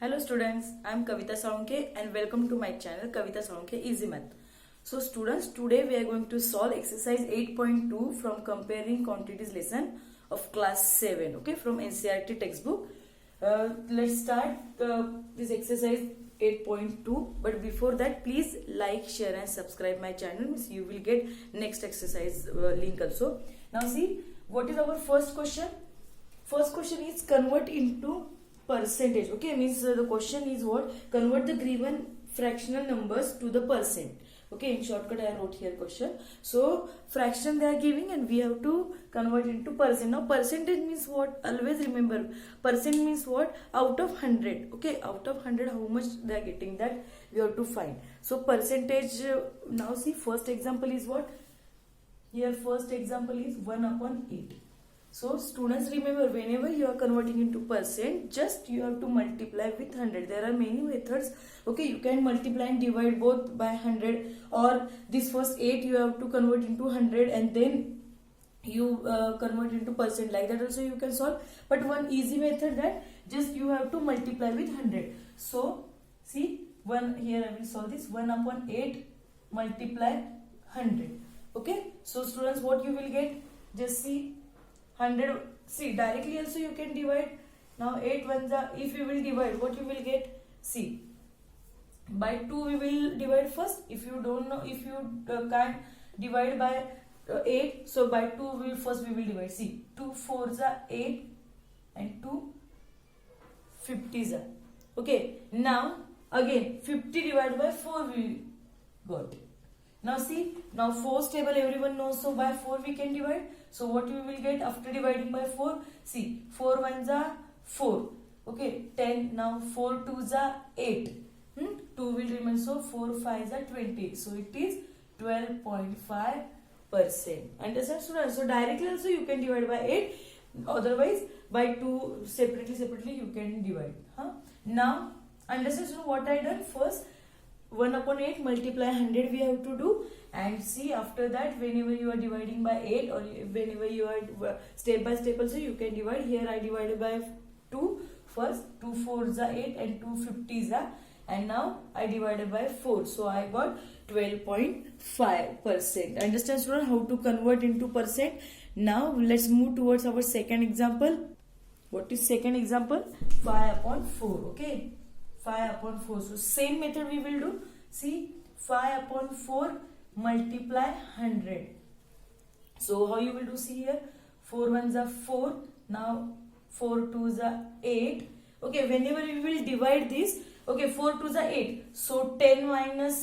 Hello students, I am Kavita Salonke and welcome to my channel Kavita Salonke Easy Math. So students, today we are going to solve exercise 8.2 from comparing quantities lesson of class 7, okay, from NCERT textbook. Let's start this exercise 8.2, but before that please like, share and subscribe my channel, so you will get next exercise link also. Now see, what is our first question? First question is convert into percentage. Okay, means the question is what? Convert the given fractional numbers to the percent. Okay, in shortcut I wrote here question. So fraction they are giving and we have to convert into percent. Now percentage means what? Always remember, percent means what? Out of 100. Okay, out of 100 how much they are getting, that we have to find. So percentage, now see first example is what? Here first example is 1/8. So students, remember, whenever you are converting into percent, just you have to multiply with 100. There are many methods. Okay, you can multiply and divide both by 100, or this first 8 you have to convert into 100 and then you convert into percent. Like that also you can solve. But one easy method, that just you have to multiply with 100. So see, here I will solve this. 1/8 multiply 100. Okay, so students, what you will get? Just see, 100, see directly also you can divide. Now 8 ones are, if you will divide, what you will get? See, by 2 we will divide first. If you don't know, if you can't divide by 8, so by 2 we will divide. See, 2 4s are 8 and 2 50s are. Okay, now again 50 divided by 4 we got. Now see, now 4's table everyone knows, so by 4 we can divide. So what we will get after dividing by 4? See, 4 1s are 4. Okay, 10. Now 4 2s are 8. 2 will remain, so 4 5s are 20. So it is 12.5%. Understand students? So directly also you can divide by 8. Otherwise by 2 separately you can divide. Now understand students, what I done first? 1/8 multiply 100 we have to do, and see after that whenever you are dividing by 8 or whenever you are step by step also you can divide. Here I divided by 2 first. 2 4s are 8 and 2 50s are, and now I divided by 4, so I got 12.5%. Understand student how to convert into percent? Now let's move towards our second example. What is second example? 5/4. Okay, 5/4. So same method we will do. See, 5/4 multiply 100. So how you will do? See here, 4 1s are 4. Now 4 2s are 8. Okay, whenever we will divide this, okay, 4 2s are 8. So 10 minus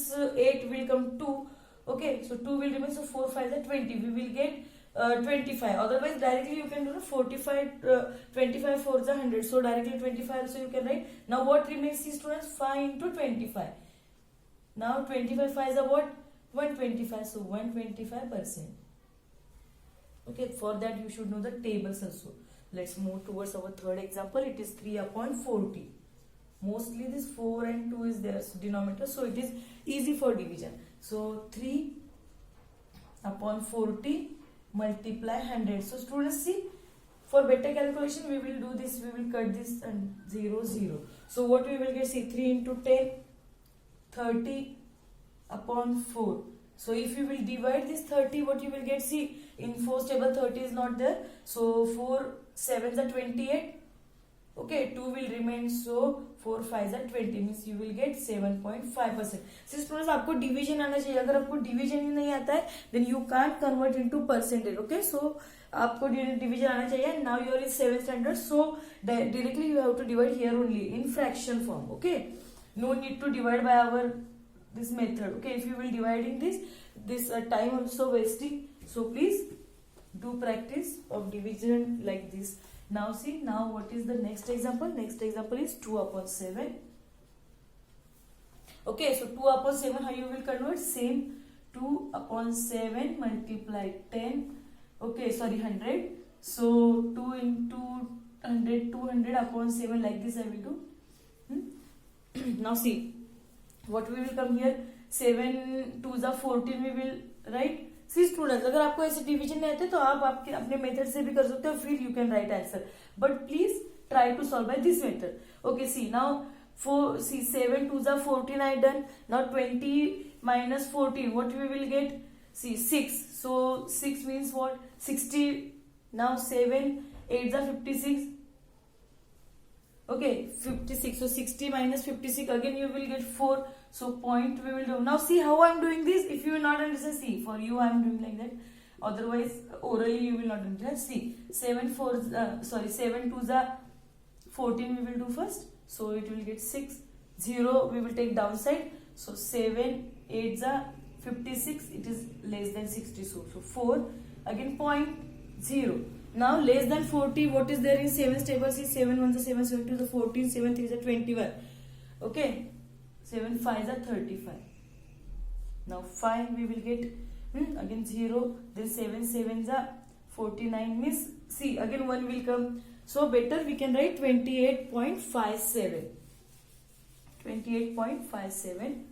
8 will come 2. Okay, so 2 will remain. So 4 5s are 20. We will get 25. Otherwise directly you can do the 45, 25 4s are 100. So directly 25 so you can write. Now what remains is students? 5 into 25. Now 25 5s are what? 125. So 125%. Okay, for that you should know the tables also. Let's move towards our third example. It is 3/40. Mostly this 4 and 2 is their denominator, so it is easy for division. So 3/40 multiply 100. So students, see, for better calculation we will do this, we will cut this and 0 0. So what we will get? See, 3 into 10, 30/4. So if you will divide this 30, what you will get? See, in 4's table 30 is not there, so 4 7s are 28. Okay, 2 will remain, so 4 5s are 20, means you will get 7.5%. So students, आपको division आना चाहिए. अगर आपको division ही नहीं आता है, then you can't convert into percentage. Okay, so आपको division आना चाहिए. Now you are in 7th standard, so directly you have to divide here only in fraction form. Okay, no need to divide by our this method. Okay, if you will dividing this time also wasting. So please do practice of division like this. Now see, now what is the next example? Next example is 2/7. Okay, so 2/7, how you will convert? Same, 2/7 multiply 10. Okay, sorry, 100. So 2 into 100, 200/7, like this I will do. Now see, what we will come here? 7 2s are 14 we will write. See students, अगर आपको ऐसे division नहीं आते तो आप आपके अपने method से भी कर सकते हो, फिर you can right answer, but please try to solve by this method. Okay, see now 4, see 7 2s are 14 I done. Now 20 minus 14, what we will get? See 6. So 6 means what? 60. Now 7 8s are 56. Okay, 56. So 60 minus 56, again you will get 4. So point we will do. Now see how I am doing this. If you will not understand, see, for you I am doing like that. Otherwise orally you will not understand. See, 7 2s are 14 we will do first. So it will get 6. 0 we will take downside. So 7 8s are 56. It is less than 60. So 4. Again point 0. Now less than 40. What is there in 7's table? See, 7 1s are 7, 7 2s are 14, 7 3s are 21. Okay. 7 5s are 35. Now 5 we will get again 0. Then 7 7s are 49. Means see, again 1 will come. So better we can write 28.57. 28.57.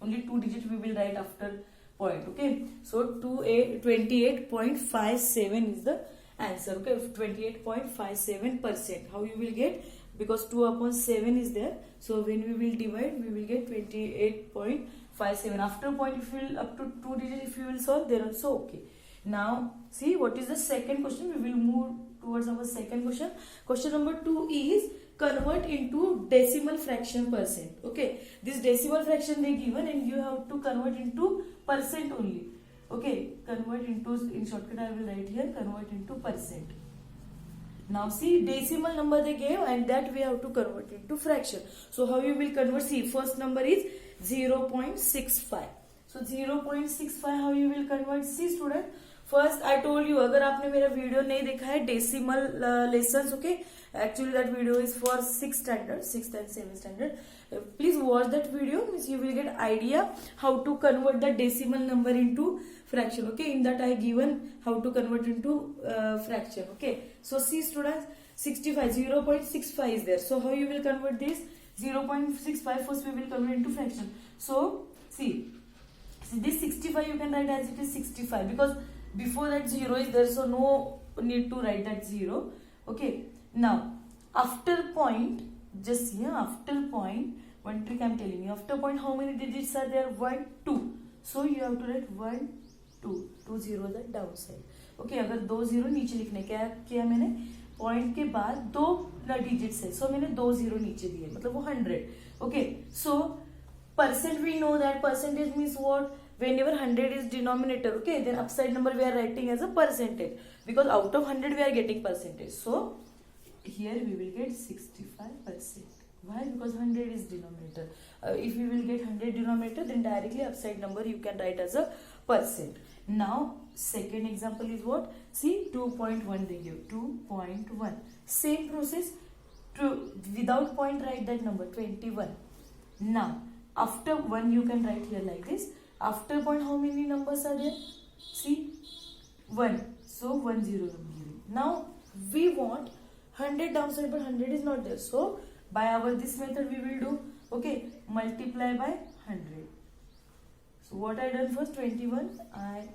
Only 2 digits we will write after point. Okay. So 28.57 is the answer. Okay. 28.57%. How you will get? Because 2 upon 7 is there. So when we will divide, we will get 28.57. After point, if you will up to 2 digits, if you will solve, then also okay. Now see what is the second question. We will move towards our second question. Question number 2 is convert into decimal fraction percent. Okay, this decimal fraction they given and you have to convert into percent only. Okay, convert into, in shortcut I will write here, convert into percent. Now see, decimal number they gave and that we have to convert into fraction. So how you will convert? See, first number is 0.65. So 0.65 how you will convert? See student, first I told you, अगर आपने मेरा video नहीं देखा है decimal lessons, okay, actually that video is for 6th standard, 6th and 7th standard. Please watch that video, means you will get idea how to convert the decimal number into fraction. Okay, in that I given how to convert into fraction. Okay, so see students, 65, 0.65 is there. So how you will convert this? 0.65 first we will convert into fraction. So see this 65 you can write as it is 65 because before that 0 is there, so no need to write that 0. Okay, now after point, just here after point, one trick I am telling you. After point how many digits are there? 1 2. So you have to write 1 2, 2 zeros are downside. Okay, अगर 2 0 नीचे लिखने क्या किया मैंने, point के बाद 2 digits है, सो मैंने 2 0 नीचे दिए, मतलब वो 100. Okay, so percent we know that percentage means what? Whenever 100 is denominator, okay, then upside number we are writing as a percentage because out of 100 we are getting percentage. So here we will get 65%. Why? Because 100 is denominator. If we will get 100 denominator, then directly upside number you can write as a percent. Now second example is what? See, 2.1 they give, 2.1. Same process, without point write that number, 21. Now after 1 you can write here like this. After point how many numbers are there? See, 1. So 1 0 I'm giving. Now we want 100 downside, but 100 is not there. So by our this method we will do, okay, multiply by 100. So what I done first, 21,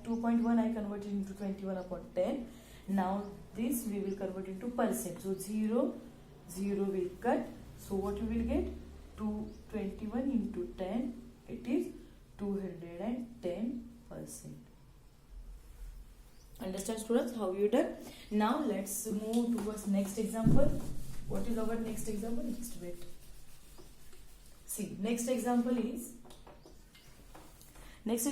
2.1 I converted into 21 upon 10. Now this we will convert into percent. So 0 0 will cut. So what we will get? 221 into 10, it is 210%. Understand students how you done? Now let's move towards next example. What is our next example? Next bit. See, next example is 0.02.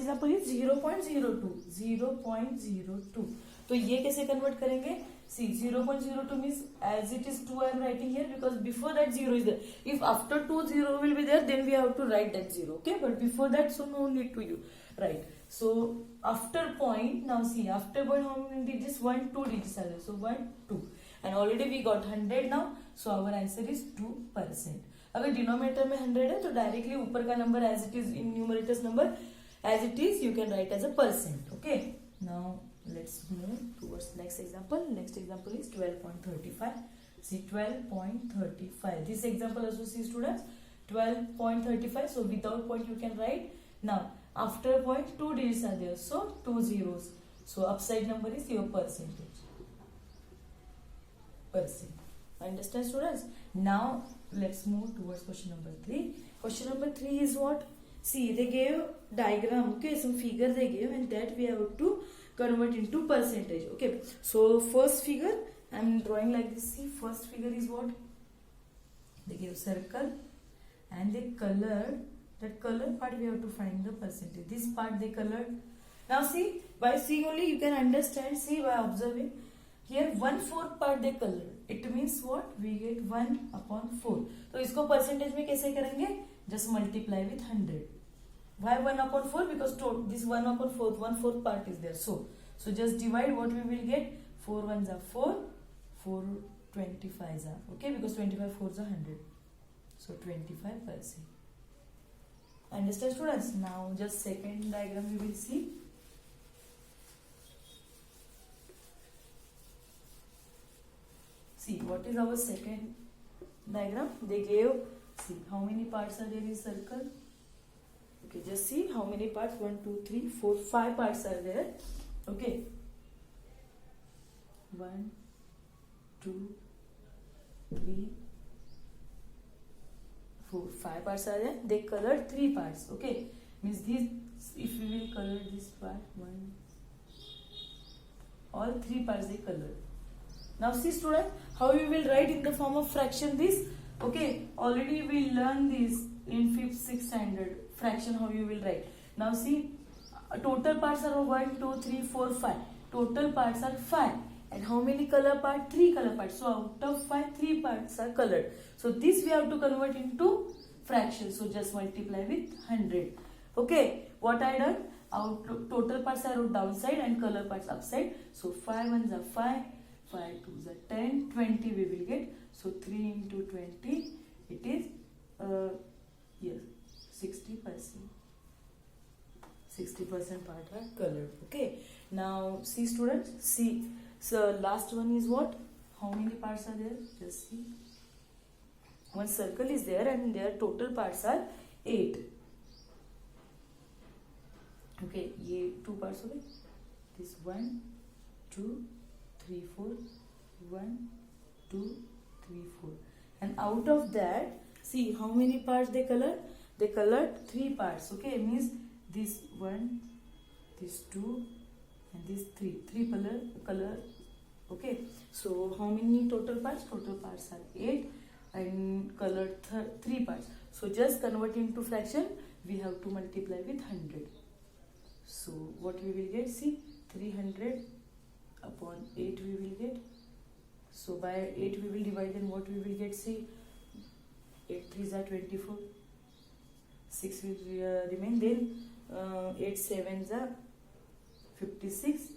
0.02. तो ये कैसे convert करेंगे? See, 0.02 means as it is 2 I am writing here because before that 0 is there. If after 2 0 will be there, then we have to write that 0. Okay, but before that, so no need to you write. So after point, now see, after point how many digits? 1 2 digits are there. So 1 2, and already we got 100 now. So our answer is 2%. अगर denominator में 100 है तो directly ऊपर का number as it is in numerators number as it is you can write as a percent. Okay, now let's move towards next example. Next example is 12.35. See, 12.35. This example also see students, 12.35. So without point you can write. Now after point 2 digits are there, so 2 zeros. So upside number is your percentage. Percent. Understand students? Now let's move towards question number 3. Question number 3 is what? See, they gave diagram, okay, some figure they gave, and that we have to convert into percentage. Okay, so first figure I'm drawing like this. See, first figure is what? They gave circle and they colored that color part. We have to find the percentage. This part they colored. Now see, by seeing only you can understand. See, by observing here 1/4 part they colored. It means what? We get 1/4. तो इसको percentage में कैसे करेंगे? Just multiply with 100. Why 1/4? Because this 1/4, 1/4 part is there. So just divide. What we will get? 4 ones are 4, 4 25s are, okay, because 25 4s are 100. So 25%. Understand, students? Now just second diagram we will see. See, what is our second diagram? They gave, see, how many parts are there in circle? Okay, just see how many parts. 1 2 3 4 5 parts are there. Okay, 1 2 3 4 5 parts are there. They colored 3 parts. Okay, means this, if we will color this part, 1, all 3 parts they colored. Now see, student, how we will write in the form of fraction this. Okay, already we learned this in 5th 6th standard. Fraction, how you will write. Now see, total parts are 1 2 3 4 5. Total parts are 5. And how many color part? 3 color parts. So out of 5, 3 parts are colored. So this we have to convert into fraction. So just multiply with 100. Okay, what I done? Total parts I wrote downside and color parts upside. So 5 ones are 5, 5 twos are 10, 20 we will get. So 3 into 20, it is yes, 60%. 60% part are colored. Okay. Now see, students, see. So last one is what? How many parts are there? Just see. One circle is there and their total parts are 8. Okay, ये 2 parts हो गए. This 1, 2, 3, 4. 1, 2, 3, 4. And out of that, see how many parts they colored? They colored 3 parts. Okay, means this 1, this 2, and this 3. 3 color. Okay, so how many total parts? Total parts are 8 and colored 3 parts. So just convert into fraction. We have to multiply with 100. So what we will get? See, 300 upon 8 we will get. So by 8 we will divide, then what we will get? See, 8 3s are 24. 6 will remain. Then 8 7s are 56.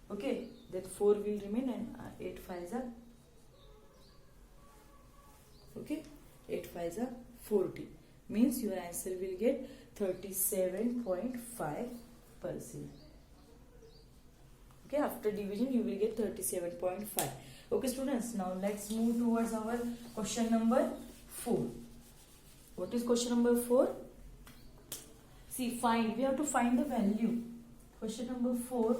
Okay, then 4 will remain and 8 5s are, okay, 8 5s are 40. Means your answer will get 37.5%. Okay, after division you will get 37.5. Okay, students, now let's move towards our question number 4. What is question number 4? See, find. We have to find the value. Question number 4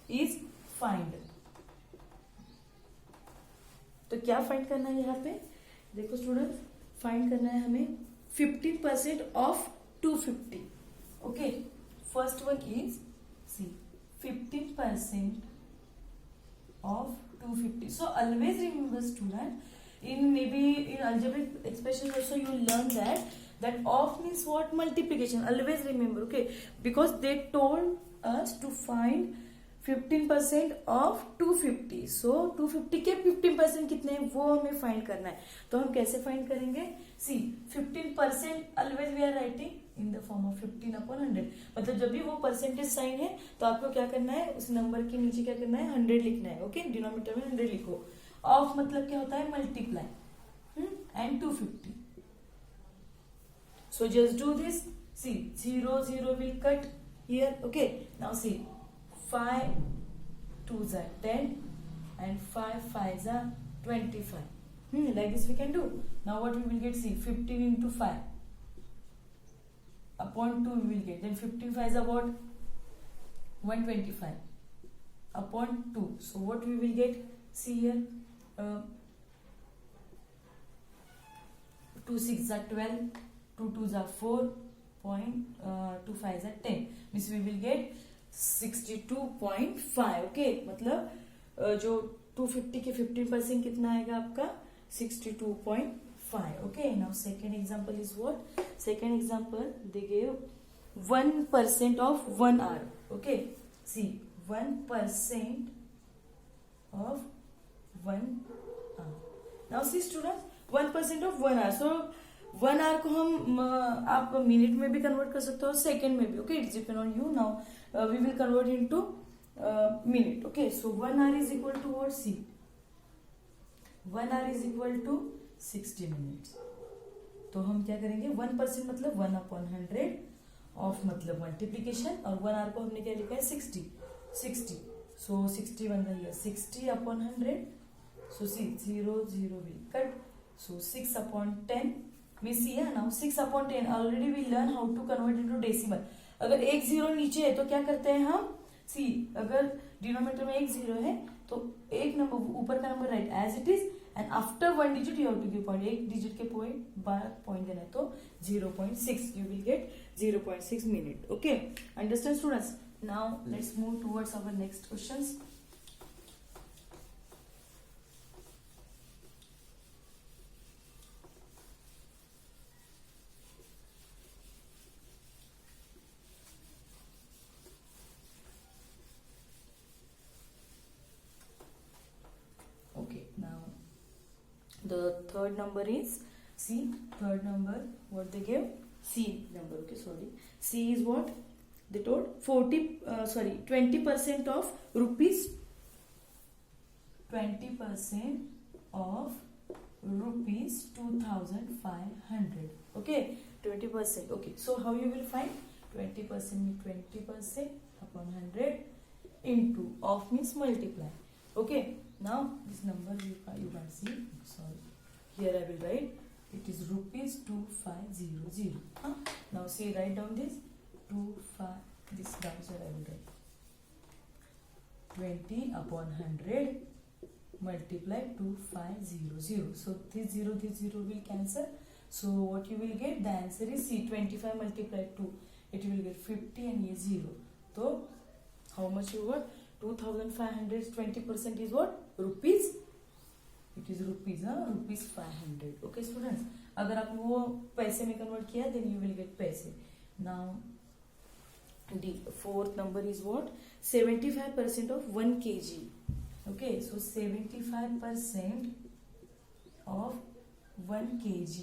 is find. तो क्या find करना है यहाँ पे? देखो students, find करना है हमें 15% of 250. Okay, first one is see 15% of 250. So always remember, student, in maybe in algebraic expressions also you will learn that of means what? Multiplication. Always remember, okay, because they told us to find 15% of 250. So 250 के 15% कितने हैं वो हमें find करना है. तो हम कैसे फाइंड करेंगे? See, 15% always we are writing in the form of 15 upon 100. मतलब जब भी वो परसेंटेज साइन है तो आपको क्या करना है? उस नंबर के नीचे क्या करना है? 100 लिखना है. ओके, डिनोमिनेटर में 100 लिखो. ऑफ मतलब क्या होता है? Multiply and 250. So just do this. See, 0 0 will cut here. Okay, now see, 5 2s are 10 and 5 5s are 25. Like this we can do. Now what we will get? See, 15 into 5 upon 2 we will get. Then 15 5s are what? 125 upon 2. So what we will get? See here, 2 6 are 12, 2 2s are 4, 2 5s are 10. Means we will get 62.5. Okay, मतलब जो 250 के 15% कितना आएगा आपका 62.5. Okay, now second example is what? Second example they give 1% of 1 hour. Okay, see 1% of 1 hour. Now see students, 1% of 1 hour. So 1 hour को हम आप minute में भी कन्वर्ट कर सकते हो, सेकेंड में भी. Okay, it's depend on you. Now we will convert into minute. Okay, so 1 hour is equal to what? See 1 hour is equal to 60 minutes. तो हम क्या करेंगे? 1% मतलब 1/100 ऑफ मतलब मल्टीप्लीकेशन, और 1 hour को हमने क्या लिखा है? 60. So 60 बन रही है 60/100. So see 0 0 will cut. So 6/10 we see है now 6/10. Already we learn how to convert into decimal. अगर एक जीरो नीचे है तो क्या करते हैं हम? सी अगर डिनोमिनेटर में एक जीरो है तो एक नंबर ऊपर का number write as it is, and after 1 digit you have to give point. एक डिजिट के पॉइंट देना है तो 0.6 you will get 0.6 minute. Okay, understand students? Now let's move towards our next questions. Okay, now the third number is C. Third number, what they gave? C number. Okay, sorry. C is what? They told 20% of rupees. 20% of rupees 2,500. Okay, 20%. Okay, so how you will find 20% means 20% upon 100 into of means multiply. Okay, now this number you can see. Sorry, here I will write. It is rupees 2500. Now see, write down this. 25, this downside I will write 20/100 multiply 2500. So this 0 will cancel. So what you will get? The answer is C. 25 multiplied 2, it will get 50, and ye 0. So how much you got? 2,500. 20% is what? Rupees. It is rupees. Rupees 500. Okay students, अगर आप वो पैसे में convert किया then you will get पैसे. Now the fourth number is what? 75% of 1 kg. Okay, so 75% of 1 kg.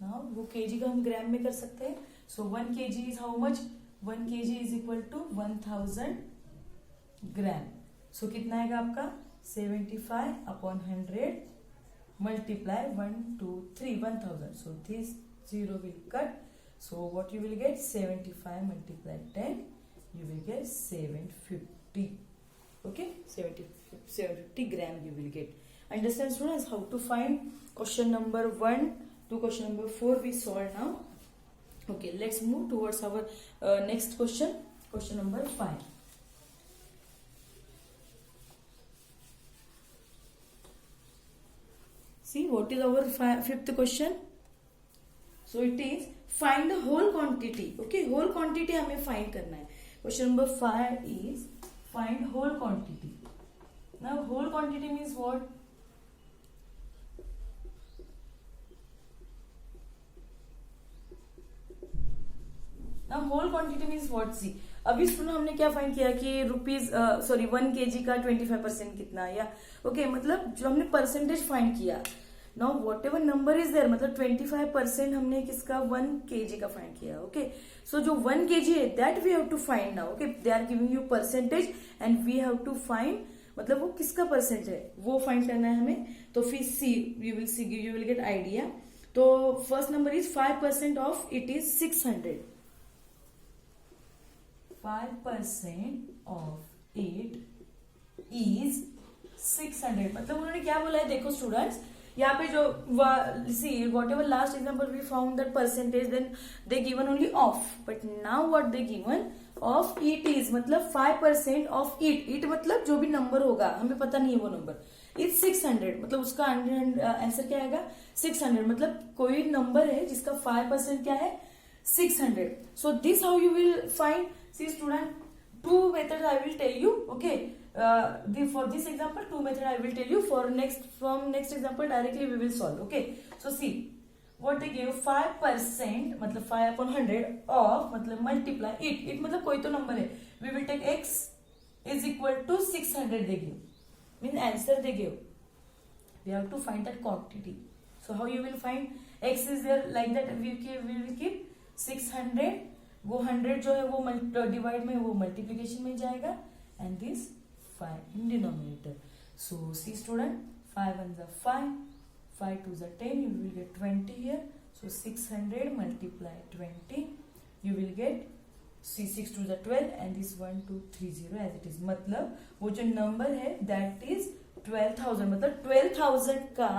Now वो kg का हम ग्राम में कर सकते हैं. So 1 kg is how much? 1 kg is equal to 1000 gram. So कितना आएगा आपका? 75/100 multiply 1 2 3 1000. So this 0 will cut. So what you will get? 75 multiplied 10, you will get 750. Okay, 750 gram you will get. Understand students how to find? Question number 1 to question number 4 we solved now. Okay, let's move towards our next question. Question number 5. See, what is our fifth question? So it is find the whole quantity. Okay, whole quantity हमें find करना है. Question number 5 is find whole quantity. Now whole quantity means what? Now whole quantity means what? See, अभी सुनो हमने क्या find किया कि rupees 1 kg का 25% कितना, या ओके मतलब जो हमने परसेंटेज फाइंड किया. Now whatever number is there, मतलब 25% हमने किसका 1 kg का फाइंड किया. ओके, सो जो 1 kg है that we have to find now. Okay, they are giving you percentage and we have to find, मतलब वो किसका परसेंट है वो फाइंड करना है हमें. तो फिर सी यू विल गेट आइडिया. तो first number is 5% of it is 600. 5% of it is 600. मतलब उन्होंने क्या बोला है, देखो स्टूडेंट्स, यहाँ पे जो see whatever last example we found that percentage, then they given only of, but now what they given of it is, मतलब 5% ऑफ इट. इट मतलब जो भी नंबर होगा, हमें पता नहीं है वो नंबर. इज 600, मतलब उसका आंसर क्या आएगा 600, मतलब कोई नंबर है जिसका 5% क्या है 600. So this how you will find. See student, two methods I will tell you. Okay, for this example, two methods I will tell you. From next example directly we will solve. Okay, so see what they give. 5% मतलब 5 upon 100 of मतलब multiply it मतलब कोई तो number है. We will take x is equal to 600 they give. Mean answer they give. We have to find that quantity. So how you will find? X is there like that. We will keep 600. वो 100 जो है वो divide में वो multiplication में जाएगा and this 5 in denominator. So see student, 5 1 is 5, 5 2 is 10, you will get 20 here. So 600 multiply 20, you will get C 6 2 is 12 and this 1230 as it is. मतलब वो जो नंबर है दैट इज 12,000, मतलब 12,000 का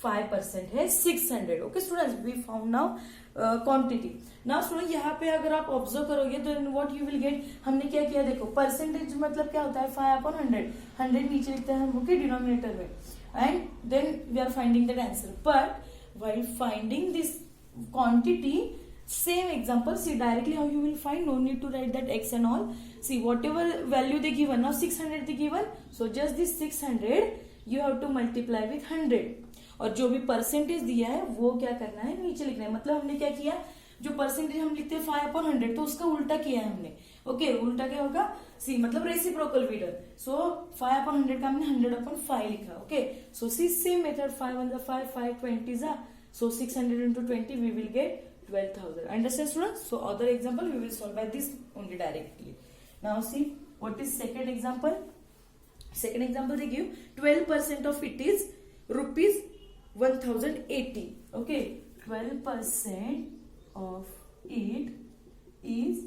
5% है 600. Okay students, we found now quantity. Now student, यहाँ पे अगर आप ऑब्जर्व करोगे तो व्हाट यू विल गेट, हमने क्या किया देखो, परसेंटेज मतलब क्या होता है 5 upon 100, 100 नीचे लिखते हैं हम ओके डिनोमिनेटर में, and then we are finding that answer. But while finding this quantity, same example, see directly how you will find, no need to write that x and all. See whatever value they given, now 600 they given, so just this 600 you have to multiply with 100, और जो भी percentage दिया है वो क्या करना है नीचे लिखना है. मतलब हमने क्या किया, जो परसेंटेज हम लिखते हैं 5 upon 100 तो उसका उल्टा किया है हमने. ओके, उल्टा क्या होगा, सी मतलब रेसिप्रोकल विडर. सो 5 upon 100 का हमने 100 upon 5 लिखा. ओके, सो सी सेम मेथड, 5 1 5, 5 20 जा, so 600 into 20 we will get 12,000. Understand students? So other example we will solve by this only directly. Now see what is second example. Second example they give 12% of it is rupees 1080. Okay, 12% of it is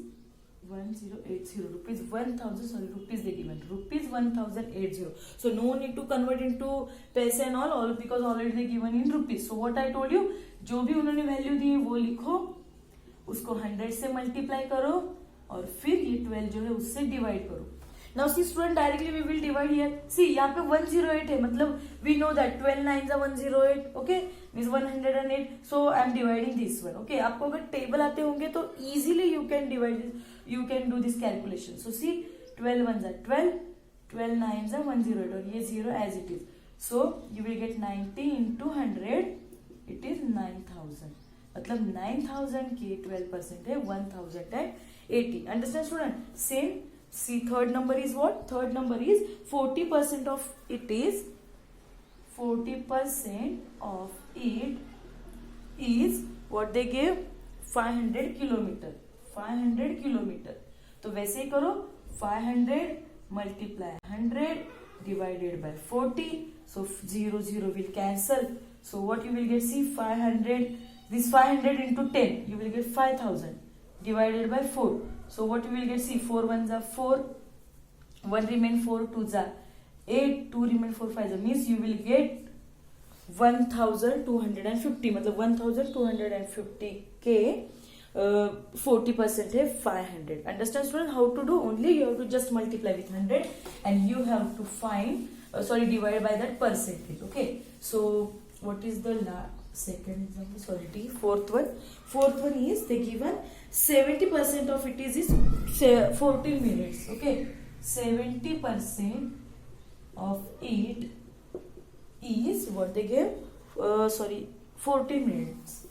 1080 rupees. 1000 rupees they given, rupees 1080. So no need to convert into पैसे and all because already they given in rupees. So what I told you, जो भी उन्होंने value दी वो लिखो, उसको 100 से multiply करो और फिर ये 12 जो है उससे डिवाइड करो. Now see student, directly we will divide here. See यहाँ पे 108 है, मतलब we know that 12 9 108. Okay, means 108. So I am dividing this one. Okay, आपको अगर टेबल आते होंगे तो easily you can divide, you can do this calculation. So see 12 1 12, 12 9 108 और ये 0 as it is. So you will get 90 into 100, it is 9,000. मतलब 9,000 के 12% है 1080. Understand student? Same see third number is what? Third number is 40% of it is 40% of it is what they gave 500 kilometer. 500 kilometer. तो वैसे ही करो, 500 multiply 100 divided by 40. So 0 0 will cancel. So what you will get, see 500, this 500 into 10 you will get 5,000 divided by 4. So what you will get, see 4 1s are 4, 1 remain 4 2s are 8, 2 remain 4 5s are, means you will get 1,250. मतलब 1,250 के 40% है 500. Understand student how to do? Only you have to just multiply with 100 and you have to find divide by that percentage. Okay, so what is the second example? Fourth one is they given 70% of it is 14 minutes. Okay, 70% of it is what they gave, 14 minutes.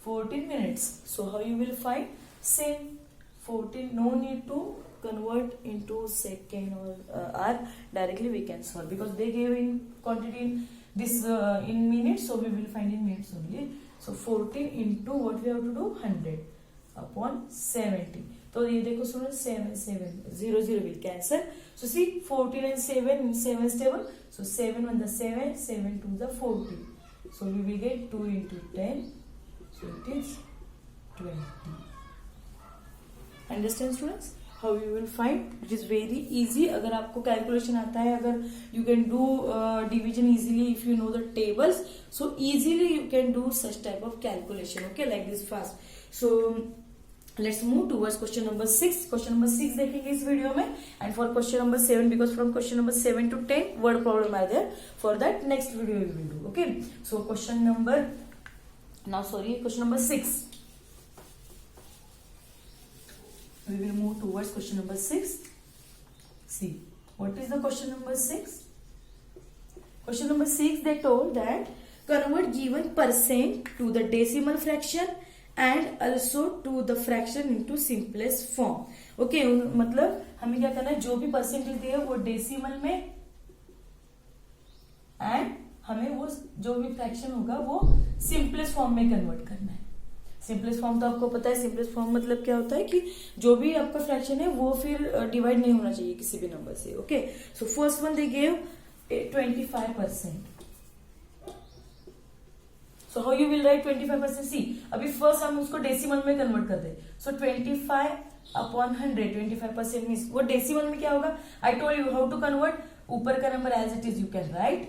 14 minutes. So how you will find? Same 14, no need to convert into second or hour, directly we can solve because they gave in quantity this in minutes, so we will find in minutes only. So 14 into what we have to do, 100 upon 70. तो ये देखो student 7 7 0 0 will cancel. So see 14 and 7 stable. So 7 1 the 7, 7 2 the 40. So we will get 2 into 10. So it is 20. Understand students? How you will find? It is very easy. अगर आपको calculation आता है, अगर you can do division easily if you know the tables, so easily you can do such type of calculation. Okay, like this fast. So let's move towards question number 6. Question number 6 देखेंगे इस video में. And for question number 7, because from question number 7 to 10 word problem are there, for that next video we will do. Okay, so question number question number 6. We will move towards question number 6. See, what is the question number 6? Question number 6, they told that convert given percent to the decimal fraction and also to the fraction into simplest form. Okay, मतलब हमें क्या करना है, जो भी percentage दिए वो decimal में एंड हमें वो जो भी फ्रैक्शन होगा वो सिंपलेस्ट फॉर्म में कन्वर्ट करना है. सिंपलेस्ट फॉर्म तो आपको पता है. सिंपलेस्ट फॉर्म मतलब क्या होता है कि जो भी आपका फ्रैक्शन है वो फिर डिवाइड नहीं होना चाहिए किसी भी नंबर से. Okay, so first one they give 25%. So how you will right 25%? सी, अभी फर्स्ट हम उसको डेसिमल में कन्वर्ट कर दे. सो 25/100, 25% मीन्स वो डेसिमल में क्या होगा. I told you how to convert. ऊपर का number as it is you can write.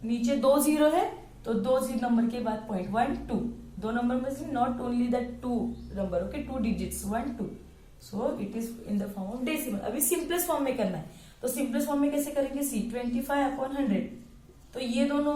नीचे 2 जीरो है तो 2 नंबर के बाद पॉइंट 1 2. 2 नंबर में not only that 2 number. Okay, 2 digits 1 2. So it is in the form of decimal. अभी simplest form में करना है. तो सिंपलेस्ट फॉर्म में कैसे करेंगे? सी, 25/100. तो ये दोनों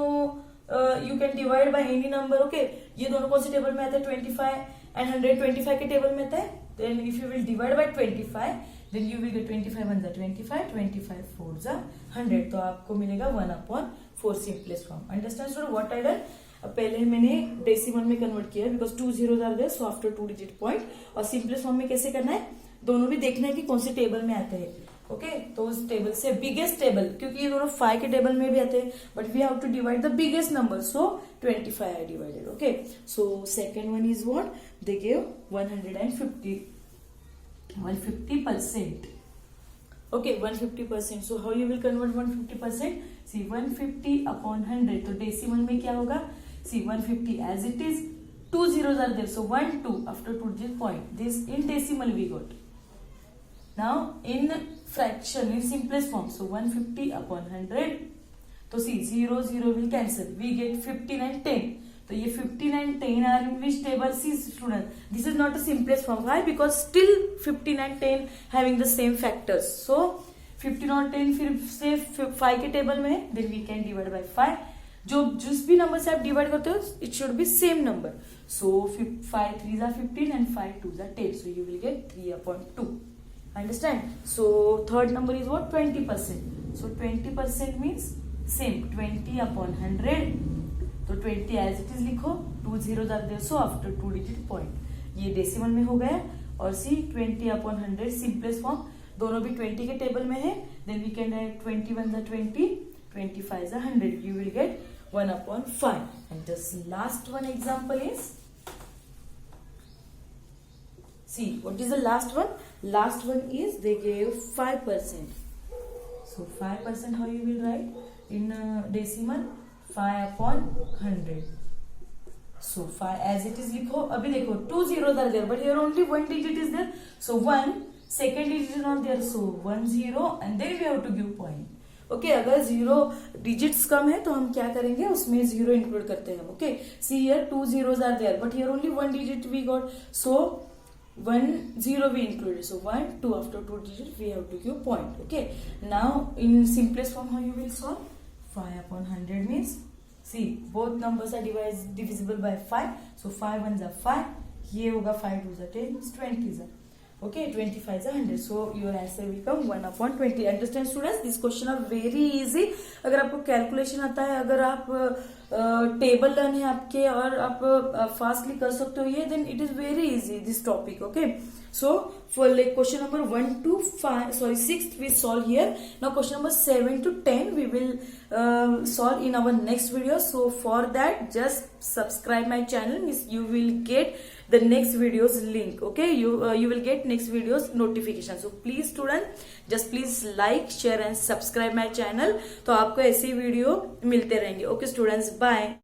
you can divide by any number. Okay, ये दोनों कौन से टेबल में आते हैं? 25 and 100. 25 के टेबल में आता है. Then if you will divide by 25, then you will get 25 1 25, 25 4 100. तो आपको मिलेगा 1/4 simplest form. Understand student what I done? पहले मैंने डेसिमल में कन्वर्ट किया because 2 zeros are there, so after 2 digit point. और सिंपलेस्ट फॉर्म में कैसे करना है? दोनों भी देखना है कि कौन से टेबल में आते हैं. ओके, तो उस टेबल से बिगेस्ट टेबल, क्योंकि ये दोनों 5 के टेबल में भी आते हैं, but we have to divide the biggest number. So 25 I divided. Okay, so second one is what they give 150%. Okay, 150%. So how you will convert 150%? See, 150/100. तो डेसिमल में क्या होगा? See, 150 as it is. 2 zeros are there. So 1 2 after 2 digit point. This in decimal we got. Now in fraction, in simplest form. So 150/100. तो see, 0 0 will cancel. We get 15 and 10. तो ये 15 and 10 are in which table? See student, this is not a simplest form. Why? Because still 15 and 10 having the same factors. So 15 और 10 फिर से 5 के table में है, then we can divide by 5. जो जिस भी नंबर से आप डिवाइड करते हो it should be same number. So 5 3s are 15 and 5 2s are 10. So you will get 3/2. Understand? So third number is what? 20%. So 20% means same 20/100. तो 20 as it is लिखो. 2 zeros are there, so after 2 digit point. ये decimal में हो गया. और सी 20/100 simplest form. दोनों भी 20 के टेबल में है. Then we can write 21 20, 25 100. You will get 1/5. And just last one example is, see what is the last one? Last one is they give 5%. So 5% how you will write in decimal? 5/100. So 5 as it is लिखो. अभी देखो 2 zeros are there, but here only 1 digit is there. So 1 second digit is not there. So 1 0 and then we have to give point. Okay, अगर 0 digits कम है तो हम क्या करेंगे? उसमें 0 इंक्लूड करते हैं. Okay, see here 2 zeros are there, but here only 1 digit we got. So 1 0 we included. So 1 2 after 2 digits we have to give point. Okay, now in simplest form how you will solve? 5/100 means, see both numbers are divisible by 5. So 5 1s are 5. ये होगा 5 2s are 10. 20s are. Okay, 25 are 100. So your answer will come 1/20. Understand students? This question are very easy. अगर आपको calculation आता है, अगर आप table learn है आपके और आप फास्टली कर सकते हो ये, then it is very easy this topic. Okay, so for like question number 1 to 6 we solve here. Now question number 7 to 10 we will solve in our next video. So for that just subscribe my channel. You will get the next videos link. Okay, you will get next videos notification. So please student just please like, share and subscribe my channel. तो आपको ऐसे video मिलते रहेंगे. Okay students, bye.